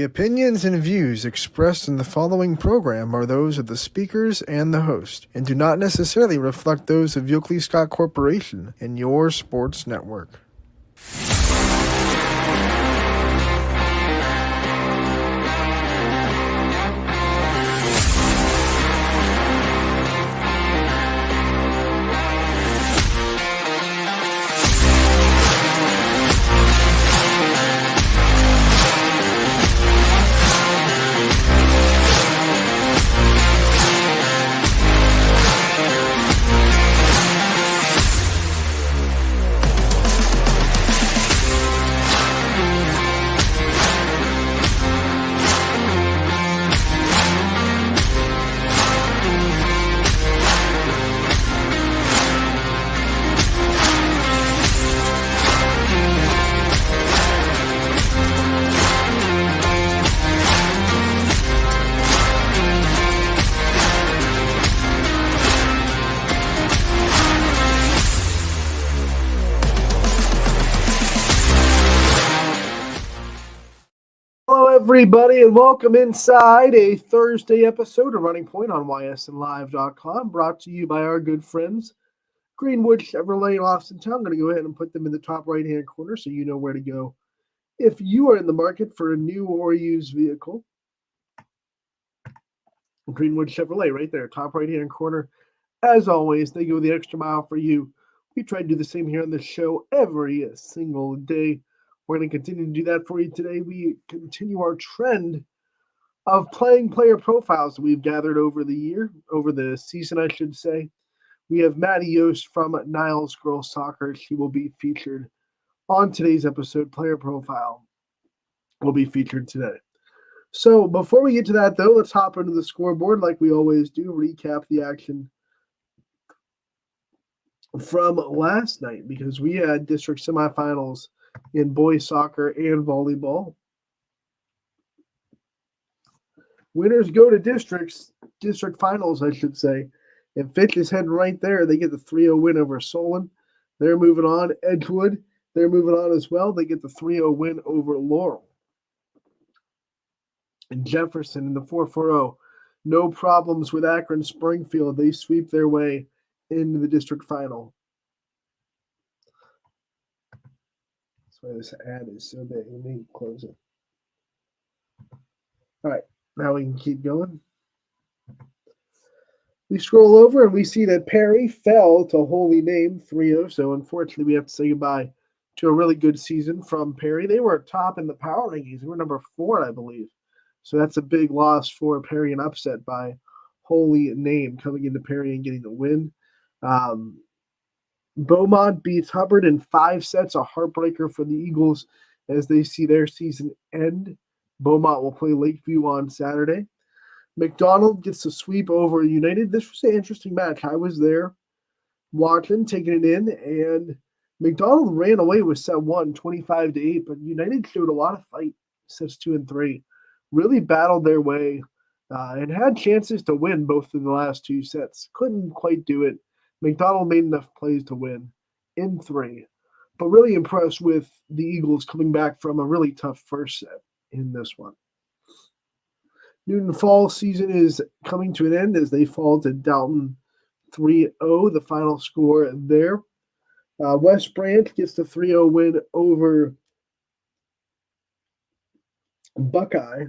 opinions and views expressed in the following program are those of the speakers and the host, and do not necessarily reflect those of Yoakley Scott Corporation and your sports network. Everybody, and welcome inside a Thursday episode of Running Point on ysnlive.com, brought to you by our good friends Greenwood Chevrolet in Austintown. I'm going to go ahead and put them in the top right-hand corner so you know where to go if you are in the market for a new or used vehicle. Greenwood Chevrolet right there, top right-hand corner. As always, they go the extra mile for you. We try to do the same here on this show every single day. We're going to continue to do that for you today. We continue our trend of playing player profiles that we've gathered over the season, I should say. We have Maddie Yost from Niles Girls Soccer. She will be featured on today's episode. Player profile will be featured today. So before we get to that, though, let's hop into the scoreboard like we always do, recap the action from last night, because we had district semifinals in boys soccer and volleyball. Winners go to district finals, I should say. And Fitch is heading right there. They get the 3-0 win over Solon. They're moving on. Edgewood, they're moving on as well. They get the 3-0 win over Laurel. And Jefferson in the 4-4-0. No problems with Akron Springfield. They sweep their way into the district final. This ad is so big. Let me close it. All right, now we can keep going. We scroll over and we see that Perry fell to Holy Name 3-0. So unfortunately, we have to say goodbye to a really good season from Perry. They were top in the power rankings. They were number 4, I believe. So that's a big loss for Perry, an upset by Holy Name coming into Perry and getting the win. Beaumont beats Hubbard in 5 sets, a heartbreaker for the Eagles as they see their season end. Beaumont will play Lakeview on Saturday. McDonald gets a sweep over United. This was an interesting match. I was there watching, taking it in, and McDonald ran away with set 1, 25-8, but United showed a lot of fight, sets 2 and 3. Really battled their way and had chances to win both of the last 2 sets. Couldn't quite do it. McDonald made enough plays to win in 3, but really impressed with the Eagles coming back from a really tough first set in this one. Newton Falls season is coming to an end as they fall to Dalton 3-0, the final score there. West Branch gets the 3-0 win over Buckeye.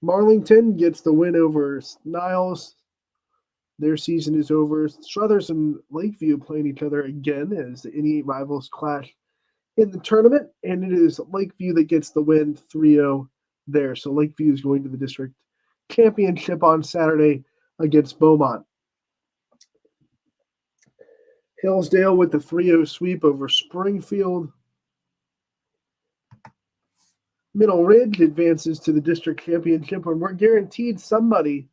Marlington gets the win over Niles. Their season is over. Struthers and Lakeview playing each other again as the NE8 rivals clash in the tournament, and it is Lakeview that gets the win 3-0 there. So Lakeview is going to the district championship on Saturday against Beaumont. Hillsdale with the 3-0 sweep over Springfield. Middle Ridge advances to the district championship, and we're guaranteed somebody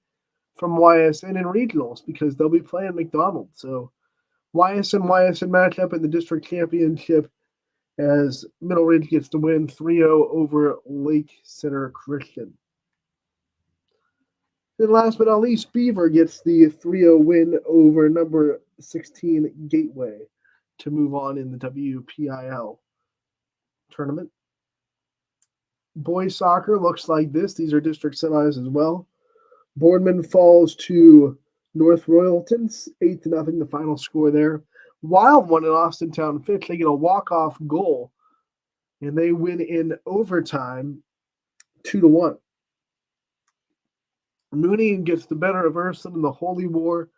from YSN in regionals because they'll be playing McDonald. So YSN matchup in the district championship as Middle Ridge gets to win 3-0 over Lake Center Christian. And last but not least, Beaver gets the 3-0 win over number 16 Gateway to move on in the WPIL tournament. Boys soccer looks like this. These are district semis as well. Boardman falls to North Royalton, 8-0, the final score there. Wild one in Austintown Fitch. They get a walk-off goal, and they win in overtime 2-1. Mooney gets the better of Urson in the Holy War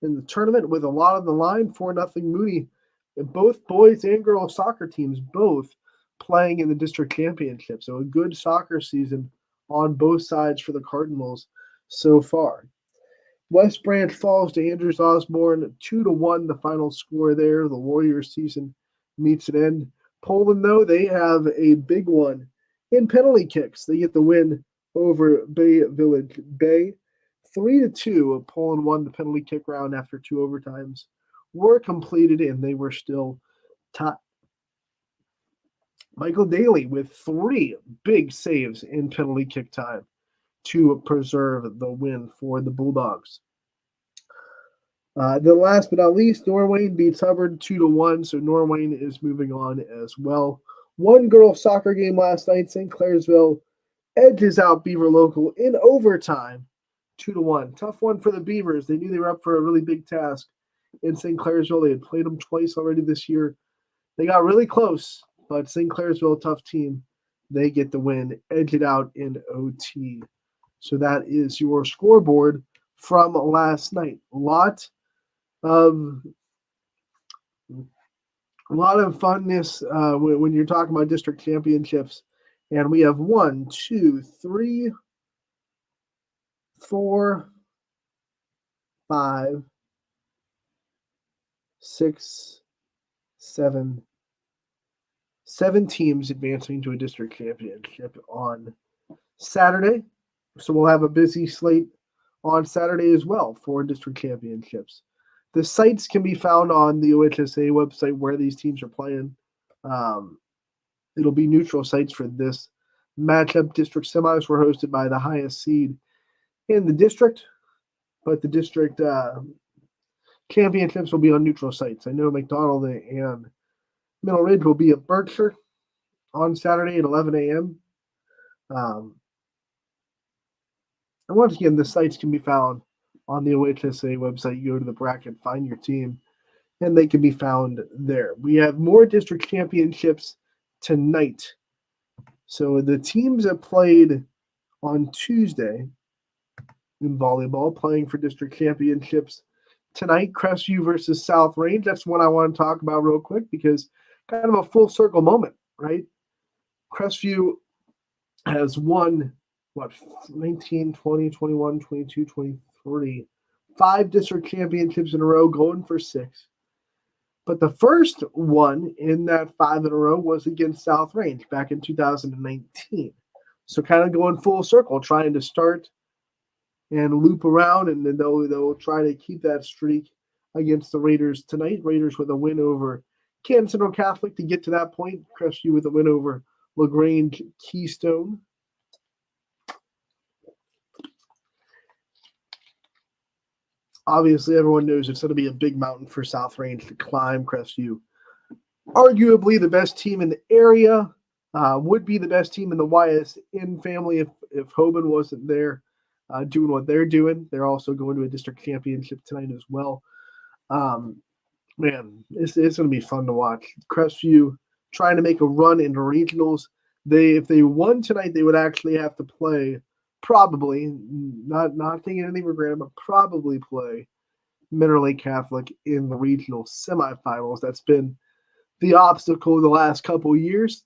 in the tournament with a lot on the line. 4-0 Mooney. And both boys and girls soccer teams both playing in the district championship. So a good soccer season on both sides for the Cardinals so far. West Branch falls to Andrews Osborne 2-1, the final score there. The Warriors season meets an end. Poland, though, they have a big one in penalty kicks. They get the win over Bay Village Bay. 3-2, Poland won the penalty kick round after 2 overtimes were completed, and they were still tied. Michael Daly with 3 big saves in penalty kick time to preserve the win for the Bulldogs. Then last but not least, Norwayne beats Hubbard 2-1, so Norwayne is moving on as well. One girls soccer game last night, St. Clairsville edges out Beaver Local in overtime 2-1. Tough one for the Beavers. They knew they were up for a really big task in St. Clairsville. They had played them twice already this year. They got really close, but St. Clairsville, a tough team, they get the win, edge it out in OT. So that is your scoreboard from last night. A lot of funness when you're talking about district championships. And we have 1, 2, 3, 4, 5, 6, 7 teams advancing to a district championship on Saturday. So we'll have a busy slate on Saturday as well for district championships. The sites can be found on the OHSA website where these teams are playing. It'll be neutral sites for this matchup. District semis were hosted by the highest seed in the district, but the district championships will be on neutral sites. I know McDonald and Middle Ridge will be at Berkshire on Saturday at 11 a.m. And once again, the sites can be found on the OHSA website. You go to the bracket, find your team, and they can be found there. We have more district championships tonight. So the teams that played on Tuesday in volleyball, playing for district championships tonight, Crestview versus South Range. That's one I want to talk about real quick because kind of a full circle moment, right? Crestview has won, 19, 20, 21, 22, 23, 5 district championships in a row, going for 6. But the first one in that 5 in a row was against South Range back in 2019. So kind of going full circle, trying to start and loop around, and then they'll try to keep that streak against the Raiders tonight. Raiders with a win over Canton Central Catholic to get to that point. Crestview with a win over LaGrange Keystone. Obviously, everyone knows it's going to be a big mountain for South Range to climb. Crestview, arguably the best team in the area, would be the best team in the YSN family if Hoban wasn't there doing what they're doing. They're also going to a district championship tonight as well. Man, it's going to be fun to watch. Crestview trying to make a run into regionals. If they won tonight, they would actually have to play, probably, not taking anything for granted, but probably play Mineral Lake Catholic in the regional semifinals. That's been the obstacle the last couple of years.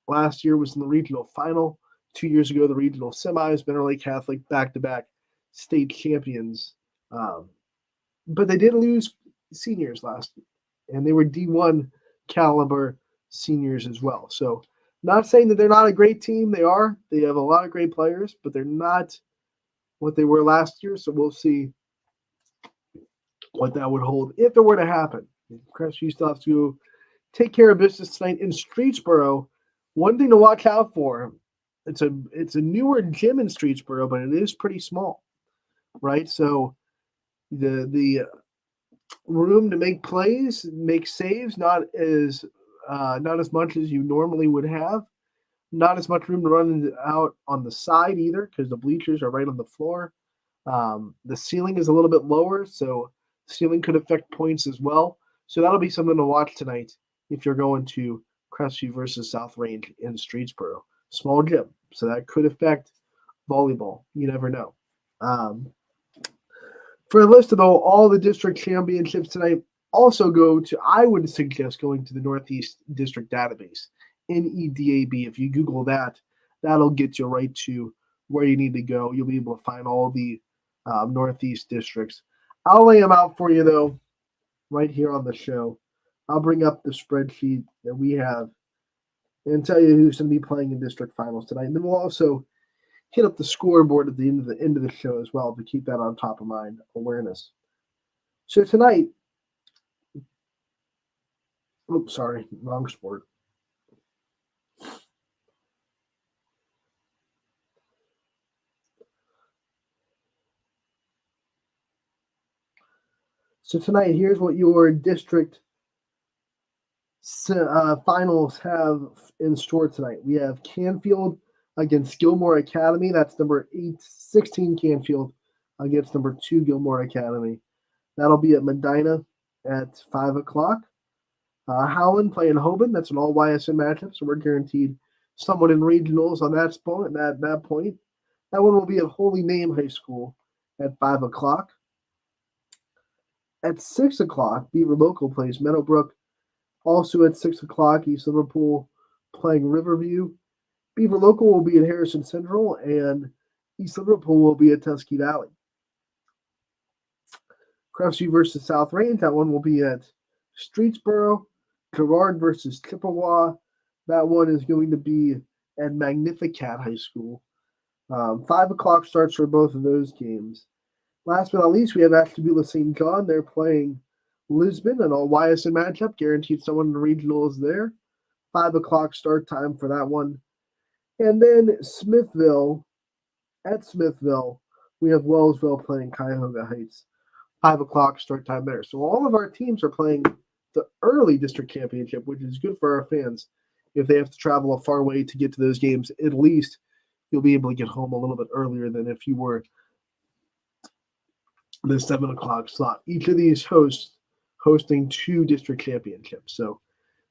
Last year was in the regional final. 2 years ago, the regional semis. Mineral Lake Catholic back-to-back state champions. But they did lose seniors last year, and they were D1 caliber seniors as well. So not saying that they're not a great team. They are. They have a lot of great players, but they're not what they were last year. So we'll see what that would hold if it were to happen. Crestview still have to take care of business tonight in Streetsboro. One thing to watch out for, it's a newer gym in Streetsboro, but it is pretty small, right? So the room to make plays, make saves, not as much as you normally would have. Not as much room to run out on the side either because the bleachers are right on the floor. The ceiling is a little bit lower, so ceiling could affect points as well. So that'll be something to watch tonight if you're going to Crestview versus South Range in Streetsboro. Small gym, so that could affect volleyball. You never know. Um, for a list of all the district championships tonight, also go to, I would suggest going to the Northeast District Database, NEDAB. If you Google that, that'll get you right to where you need to go. You'll be able to find all the Northeast districts. I'll lay them out for you, though, right here on the show. I'll bring up the spreadsheet that we have and tell you who's going to be playing in district finals tonight. And then we'll also hit up the scoreboard at the end of the show as well to keep that on top of mind awareness. So tonight, oops, sorry, wrong sport. So tonight, here's what your district finals have in store tonight. We have Canfield against Gilmore Academy. That's number 16 Canfield against number 2 Gilmore Academy. That'll be at Medina at 5 o'clock. Howland playing Hoban. That's an all YSN matchup, so we're guaranteed someone in regionals on that spot at that point. That one will be at Holy Name High School at 5 o'clock. At 6 o'clock, Beaver Local plays Meadowbrook. Also at 6 o'clock, East Liverpool playing Riverview. Beaver Local will be at Harrison Central, and East Liverpool will be at Tusky Valley. Crestview versus South Range, that one will be at Streetsboro. Girard versus Chippewa, that one is going to be at Magnificat High School. 5 o'clock starts for both of those games. Last but not least, we have Ashtabula St. John. They're playing Lisbon, an all YSN matchup, guaranteed someone in the regionals there. 5 o'clock start time for that one. And then Smithville, at Smithville, we have Wellsville playing Cuyahoga Heights. 5 o'clock start time there. So all of our teams are playing the early district championship, which is good for our fans. If they have to travel a far way to get to those games, at least you'll be able to get home a little bit earlier than if you were the 7 o'clock slot. Each of these hosting 2 district championships. So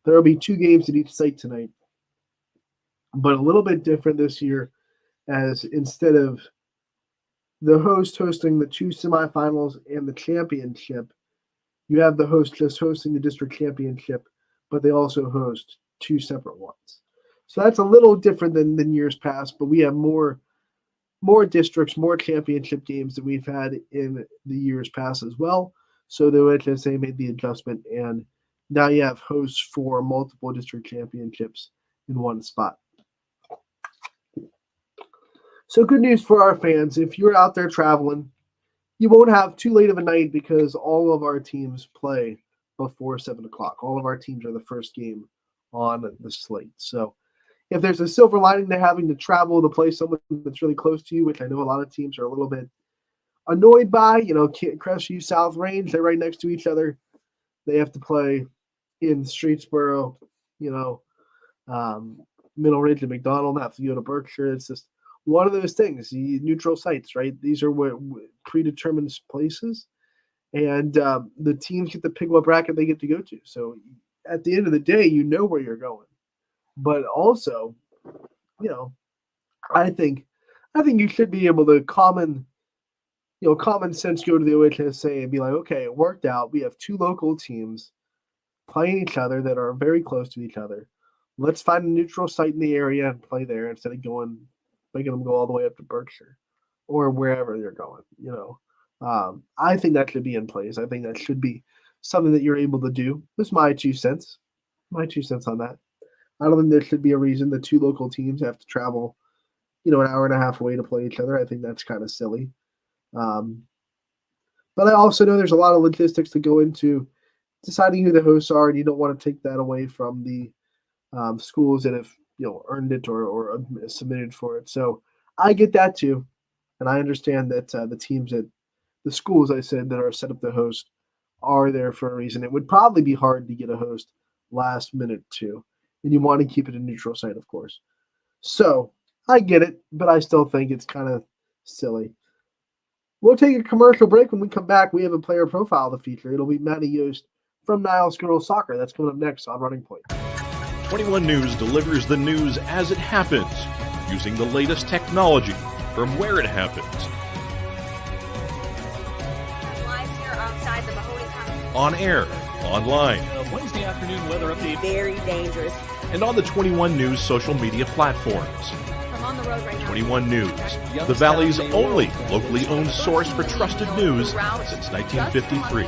there will be 2 games at each site tonight, but a little bit different this year, as instead of the host hosting the 2 semifinals and the championship, you have the host just hosting the district championship, but they also host 2 separate ones. So that's a little different than years past, but we have more districts, more championship games than we've had in the years past as well. So the OHSA made the adjustment, and now you have hosts for multiple district championships in one spot. So good news for our fans. If you're out there traveling, you won't have too late of a night because all of our teams play before 7 o'clock. All of our teams are the first game on the slate. So if there's a silver lining to having to travel to play someone that's really close to you, which I know a lot of teams are a little bit annoyed by, Crestview, South Range, they're right next to each other. They have to play in Streetsboro, Middle Ridge and McDonald, have to go to Berkshire. It's just one of those things, neutral sites, right? These are predetermined places, and the teams get to pick what bracket they get to go to. So at the end of the day, you know where you're going. But also, I think you should be able to common sense go to the OHSA and be like, okay, it worked out. We have 2 local teams playing each other that are very close to each other. Let's find a neutral site in the area and play there instead of making them go all the way up to Berkshire or wherever they're going. I think that should be in place. I think that should be something that you're able to do. This is my 2 cents. My 2 cents on that. I don't think there should be a reason the 2 local teams have to travel, an hour and a half away to play each other. I think that's kind of silly. But I also know there's a lot of logistics to go into deciding who the hosts are, and you don't want to take that away from the schools that have earned it or submitted for it. So I get that too, and I understand that the teams at the schools I said that are set up to host are there for a reason. It would probably be hard to get a host last minute too, and you want to keep it a neutral site, of course. So I get it, but I still think it's kind of silly. We'll take a commercial break. When we come back, we have a player profile to feature. It'll be Maddie Yost from Niles Girls Soccer. That's coming up next on Running Point. 21 News delivers the news as it happens, using the latest technology from where it happens. Live here outside the Mahoney County. On air, online, Wednesday afternoon weather update. Very dangerous. and on the 21 News social media platforms. I'm on the road right now. 21 News, the Valley's only locally owned source for trusted news since 1953.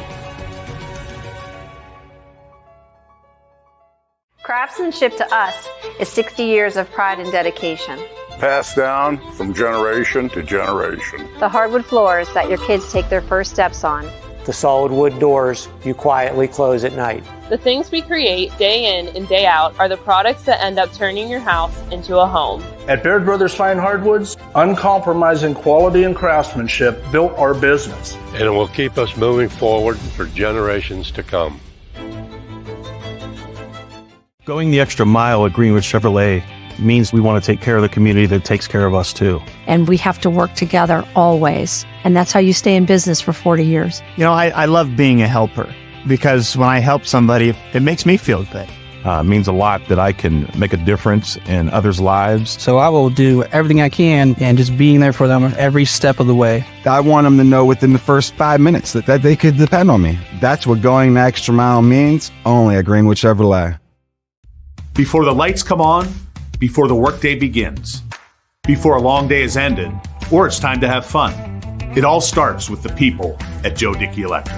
Craftsmanship to us is 60 years of pride and dedication. Passed down from generation to generation. The hardwood floors that your kids take their first steps on. The solid wood doors you quietly close at night. The things we create day in and day out are the products that end up turning your house into a home. At Baird Brothers Fine Hardwoods, uncompromising quality and craftsmanship built our business. And it will keep us moving forward for generations to come. Going the extra mile at Greenwood Chevrolet means we want to take care of the community that takes care of us too. And we have to work together always. And that's how you stay in business for 40 years. You know, I love being a helper because when I help somebody, it makes me feel good. It means a lot that I can make a difference in others' lives. So I will do everything I can and just being there for them every step of the way. I want them to know within the first 5 minutes that they could depend on me. That's what going the extra mile means, only at Greenwood Chevrolet. Before the lights come on, before the workday begins, before a long day is ended, or it's time to have fun. It all starts with the people at Joe Dickey Electric.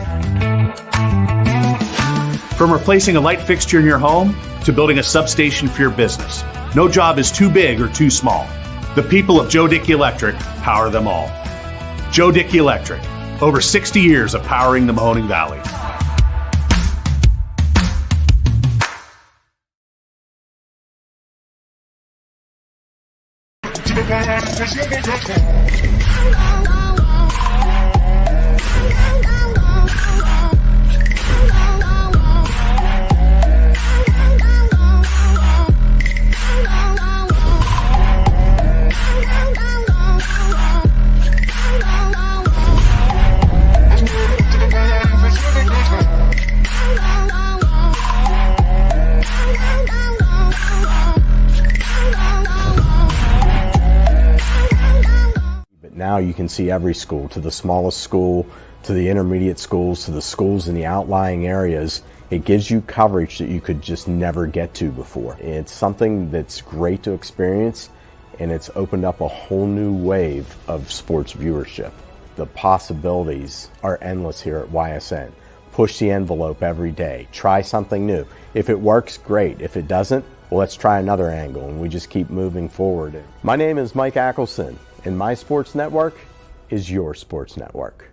From replacing a light fixture in your home to building a substation for your business, no job is too big or too small. The people of Joe Dickey Electric power them all. Joe Dickey Electric, over 60 years of powering the Mahoning Valley. Now you can see every school, to the smallest school, to the intermediate schools, to the schools in the outlying areas. It gives you coverage that you could just never get to before. It's something that's great to experience, and it's opened up a whole new wave of sports viewership. The possibilities are endless here at YSN. Push the envelope every day. Try something new. If it works, great. If it doesn't, well, let's try another angle, and we just keep moving forward. My name is Mike Ackelson, and my sports network is your sports network.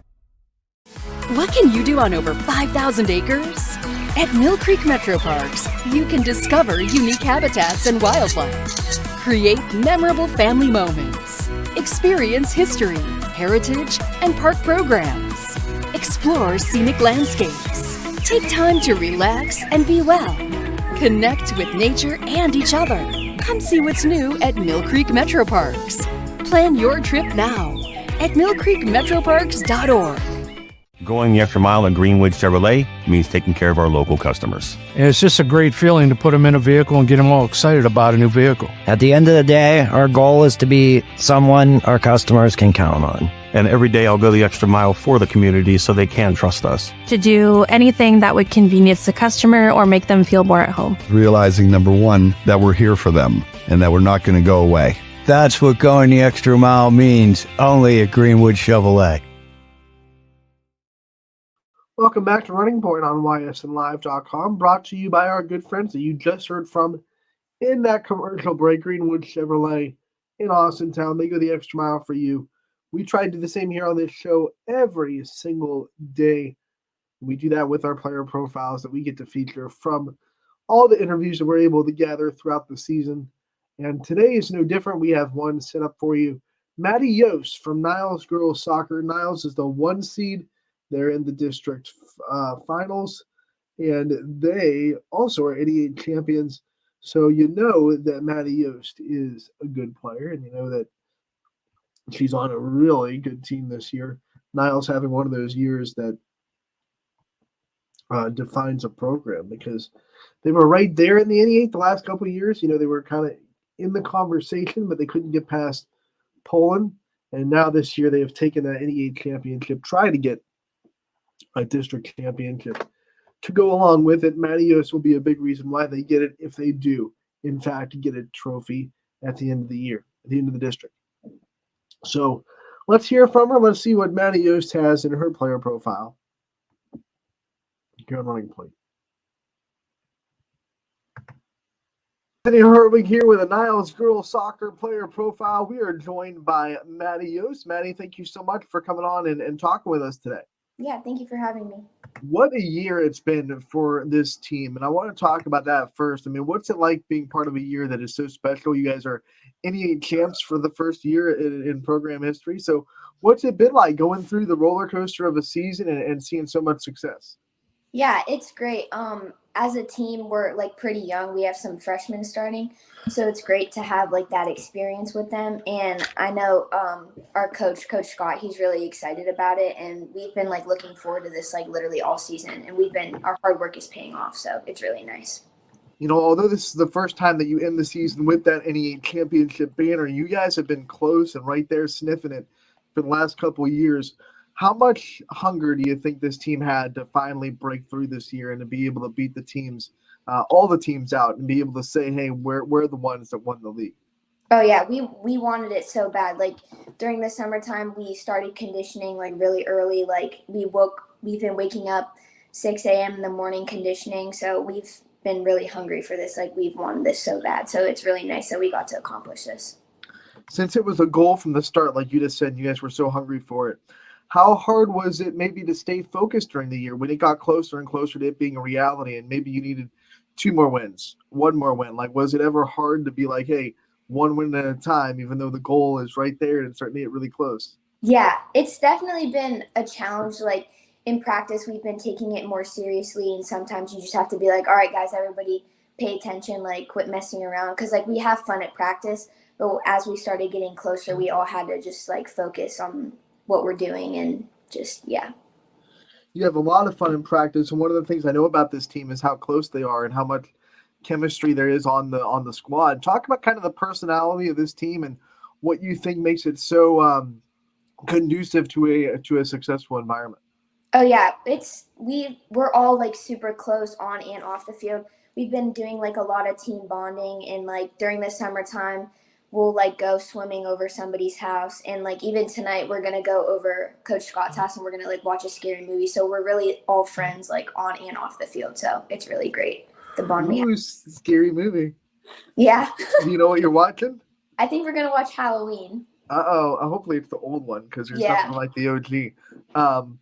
What can you do on over 5,000 acres? At Mill Creek Metro Parks, you can discover unique habitats and wildlife, create memorable family moments, experience history, heritage, and park programs, explore scenic landscapes, take time to relax and be well, connect with nature and each other. Come see what's new at Mill Creek Metro Parks. Plan your trip now at millcreekmetroparks.org. Going the extra mile at Greenwood Chevrolet means taking care of our local customers. And it's just a great feeling to put them in a vehicle and get them all excited about a new vehicle. At the end of the day, our goal is to be someone our customers can count on. And every day I'll go the extra mile for the community so they can trust us. To do anything that would convenience the customer or make them feel more at home. Realizing, number one, that we're here for them and that we're not going to go away. That's what going the extra mile means, only at Greenwood Chevrolet. Welcome back to Running Point on ysnlive.com, brought to you by our good friends that you just heard from in that commercial break, Greenwood Chevrolet in Austintown. They go the extra mile for you. We try to do the same here on this show every single day. We do that with our player profiles that we get to feature from all the interviews that we're able to gather throughout the season. And today is no different. We have one set up for you. Maddie Yost from Niles Girls Soccer. Niles is the 1 seed. They're in the district finals, and they also are 88 champions. So you know that Maddie Yost is a good player, and you know that she's on a really good team this year. Niles having one of those years that defines a program because they were right there in the NE8 the last couple of years. You know, they were kind of in the conversation, but they couldn't get past Poland. And now this year they have taken that NE8 championship, tried to get a district championship to go along with it. Mattios will be a big reason why they get it if they do, in fact, get a trophy at the end of the year, at the end of the district. So let's hear from her. Let's see what Maddie Yost has in her player profile here on Running Point. Penny Herwig here with a Niles girls soccer player profile. We are joined by Maddie Yost. Maddie, thank you so much for coming on and talking with us today. Yeah, thank you for having me. What a year it's been for this team, and I want to talk about that first. I mean, what's it like being part of a year that is so special? You guys are NE8 champs for the first year in program history. So what's it been like going through the roller coaster of a season and seeing so much success? Yeah, it's great. As a team, we're like pretty young. We have some freshmen starting, so it's great to have like that experience with them. And I know our coach, Coach Scott, he's really excited about it, and we've been like looking forward to this like literally all season. And our hard work is paying off, so it's really nice. You know, although this is the first time that you end the season with that NE8 championship banner, you guys have been close and right there sniffing it for the last couple of years. How much hunger do you think this team had to finally break through this year and to be able to beat the teams, all the teams out, and be able to say, hey, we're the ones that won the league? Oh, yeah, we wanted it so bad. Like, during the summertime, we started conditioning, like, really early. Like, we've been waking up 6 a.m. in the morning conditioning, so we've been really hungry for this. Like, we've wanted this so bad, so it's really nice that we got to accomplish this. Since it was a goal from the start, like you just said, you guys were so hungry for it. How hard was it maybe to stay focused during the year when it got closer and closer to it being a reality and maybe you needed 2 more wins, 1 more win? Like, was it ever hard to be like, hey, 1 win at a time, even though the goal is right there and starting to get really close? Yeah, it's definitely been a challenge. Like, in practice, we've been taking it more seriously, and sometimes you just have to be like, all right, guys, everybody pay attention, like, quit messing around. Because, like, we have fun at practice, but as we started getting closer, we all had to just, like, focus on what we're doing and just, yeah. You have a lot of fun in practice, and one of the things I know about this team is how close they are and how much chemistry there is on the squad. Talk about kind of the personality of this team and what you think makes it so conducive to a successful environment. Oh yeah, we're all like super close on and off the field. We've been doing like a lot of team bonding, and like during the summertime we'll like go swimming over somebody's house, and like even tonight we're gonna go over Coach Scott's house and we're gonna like watch a scary movie. So we're really all friends like on and off the field. So it's really great. The bond we have. Ooh, scary movie. Yeah. Do you know what you're watching? I think we're gonna watch Halloween. Hopefully it's the old one because there's nothing like the OG.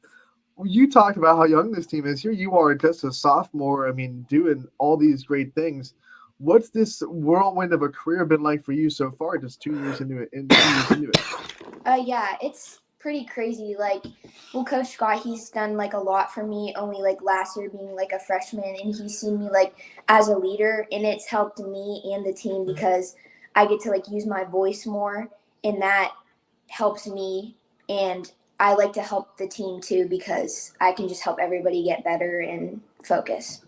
You talked about how young this team is. Here you are just a sophomore. I mean, doing all these great things. What's this whirlwind of a career been like for you so far? Just 2 years into it. Yeah, it's pretty crazy. Like, well, Coach Scott, he's done like a lot for me. Only like last year being like a freshman, and he's seen me like as a leader, and it's helped me and the team because I get to like use my voice more, and that helps me. And I like to help the team too because I can just help everybody get better and focus.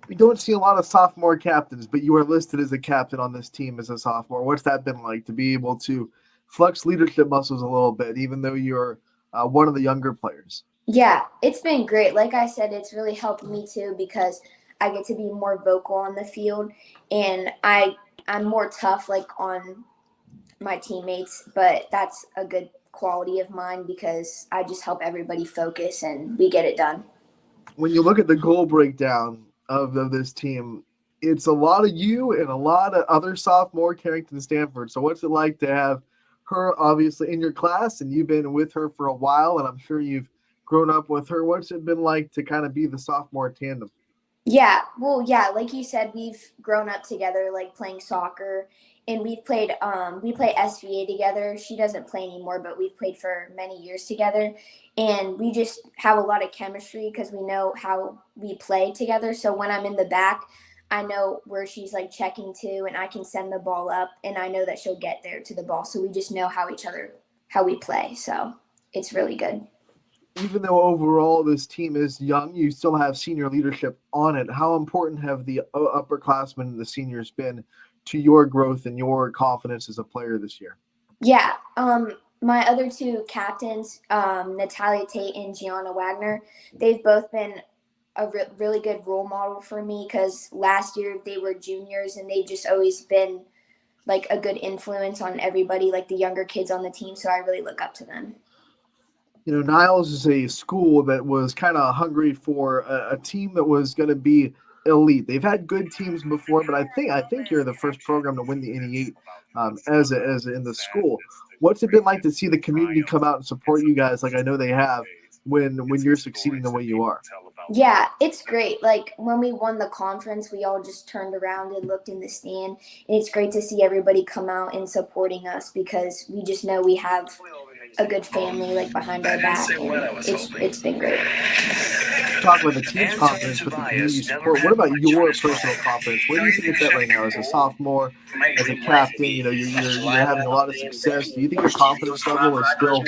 We don't see a lot of sophomore captains, but you are listed as a captain on this team as a sophomore. What's that been like to be able to flex leadership muscles a little bit, even though you're one of the younger players? Yeah, it's been great. Like I said, it's really helped me too because I get to be more vocal on the field, and I'm more tough like on my teammates, but that's a good quality of mine because I just help everybody focus and we get it done. When you look at the goal breakdown of this team, it's a lot of you and a lot of other sophomore Carrington Stanford. So what's it like to have her obviously in your class, and you've been with her for a while, and I'm sure you've grown up with her. What's it been like to kind of be the sophomore tandem? Yeah, well, yeah, like you said, we've grown up together, like playing soccer, and we play SVA together. She doesn't play anymore, but we've played for many years together, and we just have a lot of chemistry because we know how we play together. So when I'm in the back, I know where she's like checking to, and I can send the ball up, and I know that she'll get there to the ball. So we just know how we play. So it's really good. Even though overall this team is young, you still have senior leadership on it. How important have the upperclassmen and the seniors been to your growth and your confidence as a player this year? Yeah. My other two captains, Natalia Tate and Gianna Wagner, they've both been a really good role model for me because last year they were juniors and they've just always been like a good influence on everybody, like the younger kids on the team. So I really look up to them. Niles is a school that was kind of hungry for a team that was going to be elite. They've had good teams before, but I think you're the first program to win the NE8 as in the school. What's it been like to see the community come out and support you guys, like I know they have, when you're succeeding the way you are? Yeah, it's great. Like when we won the conference, we all just turned around and looked in the stand, and it's great to see everybody come out and supporting us because we just know we have a good family like behind our back, and it's been great. Talk about the team's confidence with the community support. What about your personal confidence? Where do you think it's at right now as a sophomore, as a captain? You're having a lot of success. Do you think your confidence level is still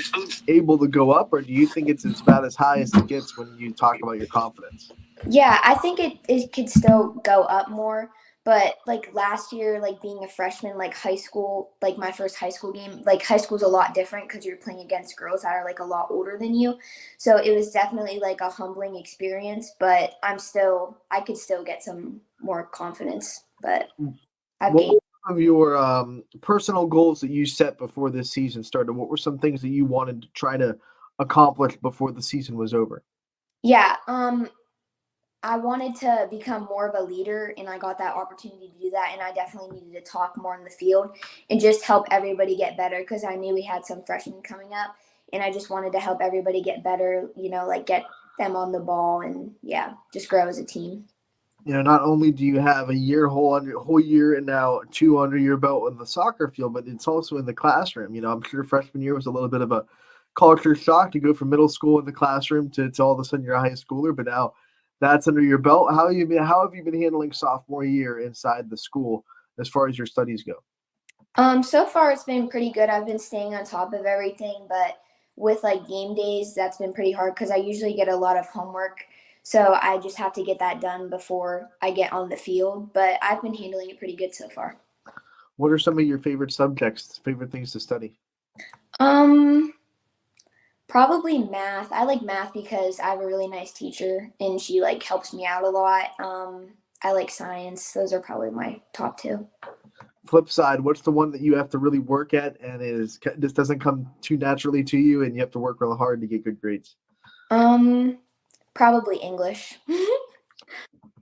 able to go up, or do you think it's about as high as it gets when you talk about your confidence? Yeah, I think it could still go up more. But like last year, like being a freshman, like high school, like my first high school game, like high school's a lot different because you're playing against girls that are like a lot older than you. So it was definitely like a humbling experience, but I could still get some more confidence, but I've What gained. were some of your personal goals that you set before this season started? What were some things that you wanted to try to accomplish before the season was over? Yeah, I wanted to become more of a leader, and I got that opportunity to do that. And I definitely needed to talk more in the field and just help everybody get better because I knew we had some freshmen coming up, and I just wanted to help everybody get better, like get them on the ball and, yeah, just grow as a team. Not only do you have a whole year and now two under your belt in the soccer field, but it's also in the classroom. I'm sure freshman year was a little bit of a culture shock to go from middle school in the classroom to all of a sudden you're a high schooler, but now that's under your belt. How have you been handling sophomore year inside the school as far as your studies go? So far it's been pretty good. I've been staying on top of everything, but with like game days, that's been pretty hard because I usually get a lot of homework. So I just have to get that done before I get on the field, but I've been handling it pretty good so far. What are some of your favorite subjects, favorite things to study? Probably math. I like math because I have a really nice teacher and she like helps me out a lot. I like science. Those are probably my top two. Flip side, what's the one that you have to really work at and just doesn't come too naturally to you and you have to work real hard to get good grades? Probably English. It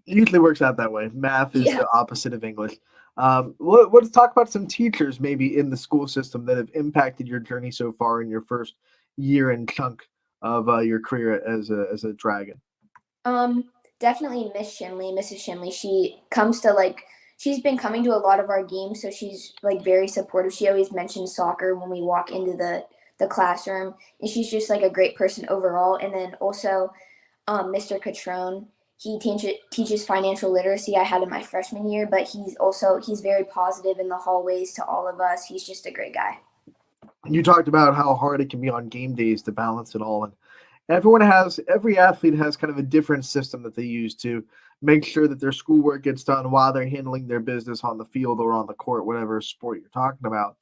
usually works out that way. Math is the opposite of English. Let's talk about some teachers maybe in the school system that have impacted your journey so far in your first year and chunk of your career as a Dragon. Definitely Mrs. Shinley. She's been coming to a lot of our games, so she's like very supportive. She always mentions soccer when we walk into the classroom, and she's just like a great person overall. And then also Mr. Catrone. He teaches financial literacy. I had in my freshman year, but he's very positive in the hallways to all of us. He's just a great guy. You talked about how hard it can be on game days to balance it all, and every athlete has kind of a different system that they use to make sure that their schoolwork gets done while they're handling their business on the field or on the court, whatever sport you're talking about.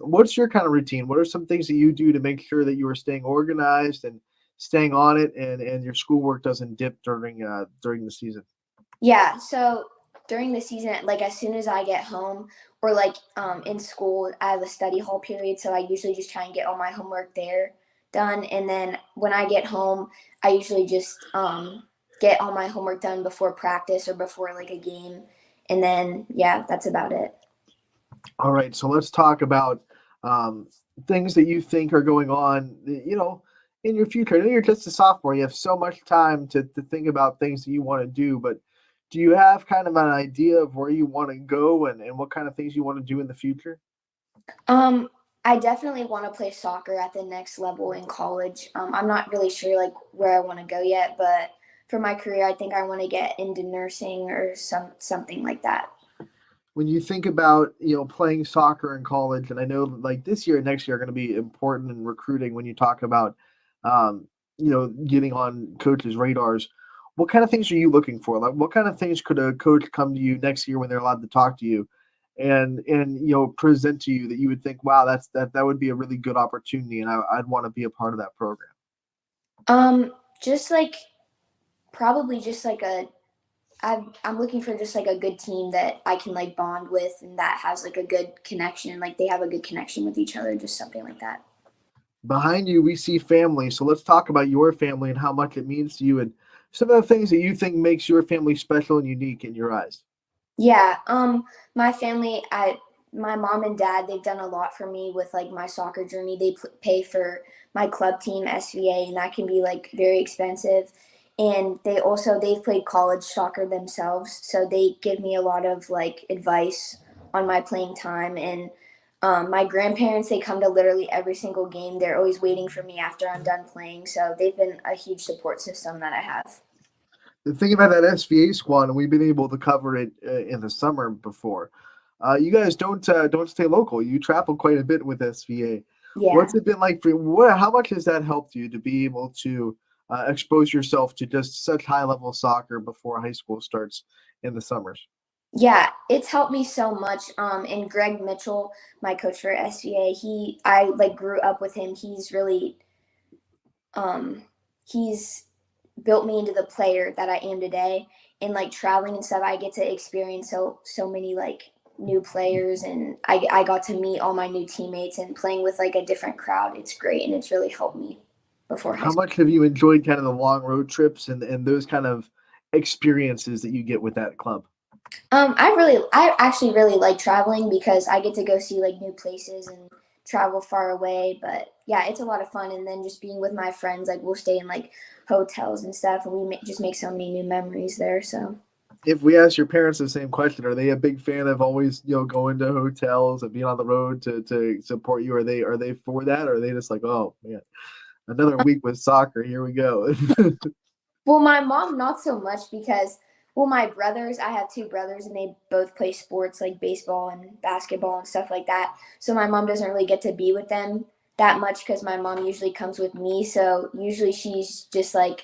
What's your kind of routine? What are some things that you do to make sure that you are staying organized and staying on it and your schoolwork doesn't dip during the season? Yeah, so during the season, like as soon as I get home or like in school, I have a study hall period, so I usually just try and get all my homework there done. And then when I get home, I usually just get all my homework done before practice or before like a game. And then, yeah, that's about it. All right, so let's talk about things that you think are going on, in your future. I know you're just a sophomore. You have so much time to think about things that you want to do, but do you have kind of an idea of where you want to go and what kind of things you want to do in the future? I definitely want to play soccer at the next level in college. I'm not really sure like where I want to go yet, but for my career, I think I want to get into nursing or something like that. When you think about, playing soccer in college, and I know like this year and next year are going to be important in recruiting when you talk about, getting on coaches' radars, what kind of things are you looking for? Like, what kind of things could a coach come to you next year when they're allowed to talk to you and present to you that you would think, wow, that would be a really good opportunity, and I'd want to be a part of that program? Just like probably just like I'm looking for just like a good team that I can like bond with and that has like a good connection, like they have a good connection with each other, just something like that. Behind you, we see family. So let's talk about your family and how much it means to you and some of the things that you think makes your family special and unique in your eyes. Yeah, my family, my mom and dad, they've done a lot for me with like my soccer journey. They pay for my club team, SVA, and that can be like very expensive. And they've played college soccer themselves, so they give me a lot of like advice on my playing time. And my grandparents, they come to literally every single game. They're always waiting for me after I'm done playing, so they've been a huge support system that I have. The thing about that SVA squad, and we've been able to cover it in the summer before. You guys don't stay local. You travel quite a bit with SVA. Yeah. What's it been like for you? How much has that helped you to be able to expose yourself to just such high level soccer before high school starts in the summers? Yeah, it's helped me so much. And Greg Mitchell, my coach for SVA, I like grew up with him. He's built me into the player that I am today. And like traveling and stuff, I get to experience so many like new players, and I got to meet all my new teammates and playing with like a different crowd. It's great, and it's really helped me before high How school. much have you enjoyed kind of the long road trips and those kind of experiences that you get with that club? I actually really like traveling because I get to go see like new places and travel far away. But yeah, it's a lot of fun. And then just being with my friends, like we'll stay in like hotels and stuff, and just make so many new memories there. So If we ask your parents the same question, are they a big fan of always, going to hotels and being on the road to support you? Are they for that? Or are they just like, oh man, another week with soccer, here we go? well, my mom not so much because my brothers, I have two brothers and they both play sports like baseball and basketball and stuff like that. So my mom doesn't really get to be with them that much because my mom usually comes with me. So usually she's just like,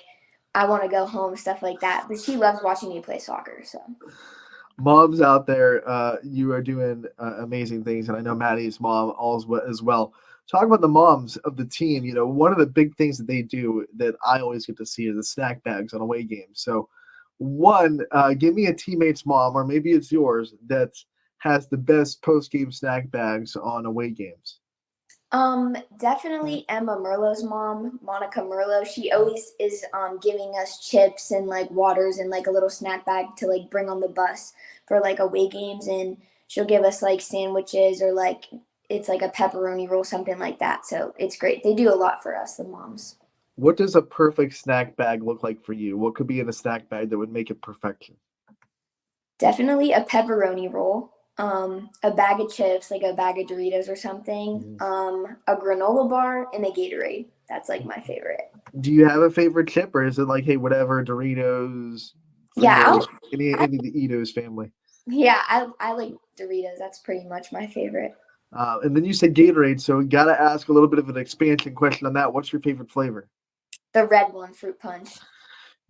I want to go home, stuff like that. But she loves watching me play soccer. So Moms out there, you are doing amazing things, and I know Maddie's mom as well. Talk about the moms of the team. One of the big things that they do that I always get to see is the snack bags on away games. So, one, give me a teammate's mom, or maybe it's yours, that has the best post game snack bags on away games. Definitely Emma Merlot's mom, Monica Merlot. She always is giving us chips and like waters and like a little snack bag to like bring on the bus for like away games, and she'll give us like sandwiches or like it's like a pepperoni roll, something like that. So it's great. They do a lot for us, the moms. What does a perfect snack bag look like for you? What could be in a snack bag that would make it perfection? Definitely a pepperoni roll. A bag of chips, like a bag of Doritos or something, a granola bar, and a Gatorade. That's like my favorite. Do you have a favorite chip, or is it like, hey, whatever, Doritos, Yeah, Fritos, any of the Eatos family? Yeah, I like Doritos. That's pretty much my favorite. And then you said Gatorade, so we got to ask a little bit of an expansion question on that. What's your favorite flavor? The red one, fruit punch.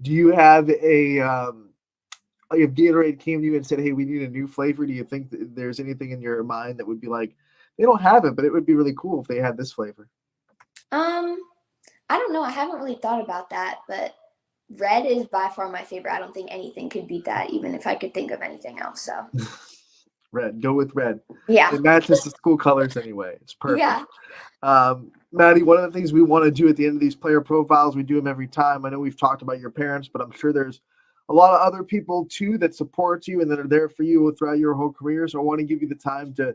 Do you have like if Gatorade came to you and said, hey, we need a new flavor, do you think that there's anything in your mind that would be like, they don't have it, but it would be really cool if they had this flavor? I don't know. I haven't really thought about that, but red is by far my favorite. I don't think anything could beat that, even if I could think of anything else. So Red. Go with red. Yeah. It matches the school colors anyway. It's perfect. Yeah. Maddie, one of the things we want to do at the end of these player profiles, we do them every time. I know we've talked about your parents, but I'm sure there's a lot of other people too that support you and that are there for you throughout your whole career. So I want to give you the time to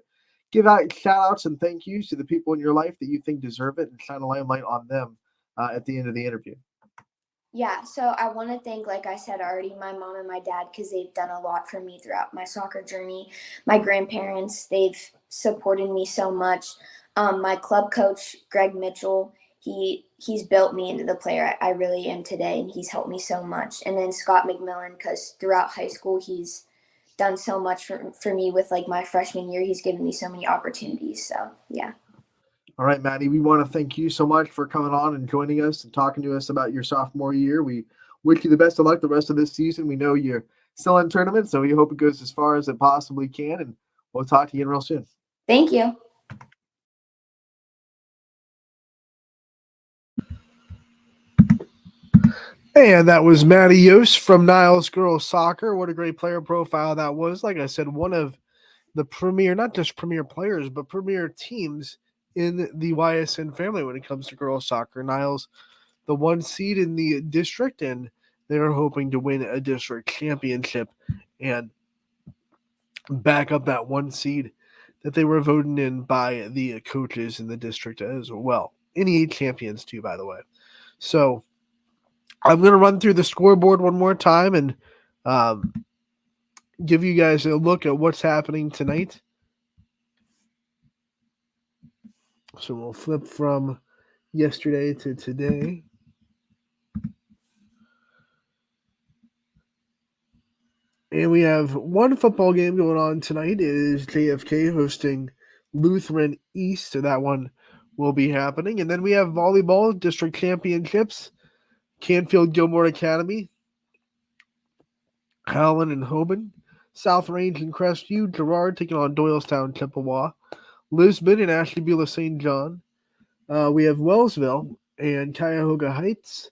give out shout outs and thank yous to the people in your life that you think deserve it and shine a limelight on them at the end of the interview. Yeah, so I want to thank, like I said already, my mom and my dad because they've done a lot for me throughout my soccer journey. My grandparents, they've supported me so much. My club coach, Greg Mitchell, he's built me into the player I really am today, and he's helped me so much. And then Scott McMillan, because throughout high school he's done so much for me with like my freshman year. He's given me so many opportunities. So yeah. All right, Maddie, we want to thank you so much for coming on and joining us and talking to us about your sophomore year. We wish you the best of luck the rest of this season. We know you're still in tournament, so we hope it goes as far as it possibly can, and we'll talk to you again real soon. Thank you. And that was Maddie Yost from Niles Girls Soccer. What a great player profile that was. Like I said, one of the premier, not just premier players, but premier teams in the YSN family when it comes to girls soccer. Niles, the 1 seed in the district, and they're hoping to win a district championship and back up that 1 seed that they were voted in by the coaches in the district as well. NEA champions too, by the way. So I'm going to run through the scoreboard one more time and give you guys a look at what's happening tonight. So we'll flip from yesterday to today. And we have one football game going on tonight. It is JFK hosting Lutheran East, so that one will be happening. And then we have volleyball district championships. Canfield Gilmore Academy, Howland and Hoban, South Range and Crestview, Girard taking on Doylestown Chippewa, Lisbon and Ashley Beulah St. John. We have Wellsville and Cuyahoga Heights,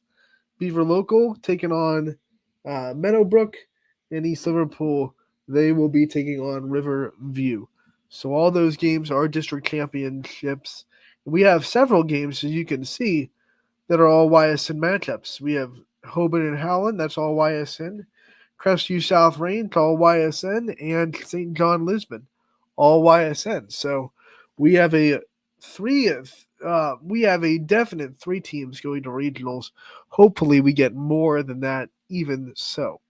Beaver Local taking on Meadowbrook, and East Liverpool. They will be taking on Riverview. So all those games are district championships. We have several games, as you can see, that are all YSN matchups. We have Hoban and Howland, that's all YSN. Crestview South Range, all YSN, and St. John Lisbon, all YSN. So we have a definite 3 teams going to regionals. Hopefully we get more than that, even so.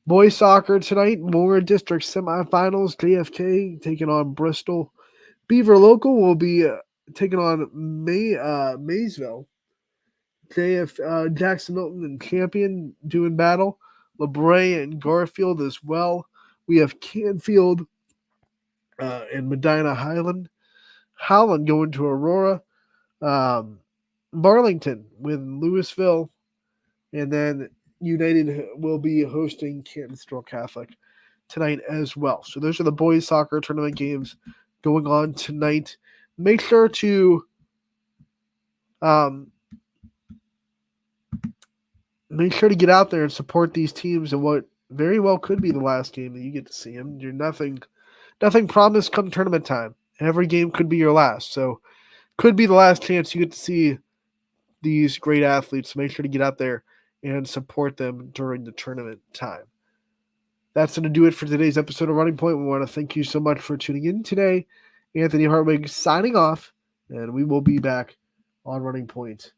Boys soccer tonight, more district semifinals. JFK taking on Bristol. Beaver Local will be taking on Maysville. Jackson Milton and Champion doing battle. LeBray and Garfield as well. We have Canfield and Medina Highland. Howland going to Aurora. Burlington with Louisville. And then United will be hosting Canton Central Catholic tonight as well. So those are the boys soccer tournament games going on tonight. Make sure to get out there and support these teams in what very well could be the last game that you get to see them. You're nothing promised come tournament time. Every game could be your last. So could be the last chance you get to see these great athletes. Make sure to get out there and support them during the tournament time. That's going to do it for today's episode of Running Point. We want to thank you so much for tuning in today. Anthony Hartwig signing off, and we will be back on Running Point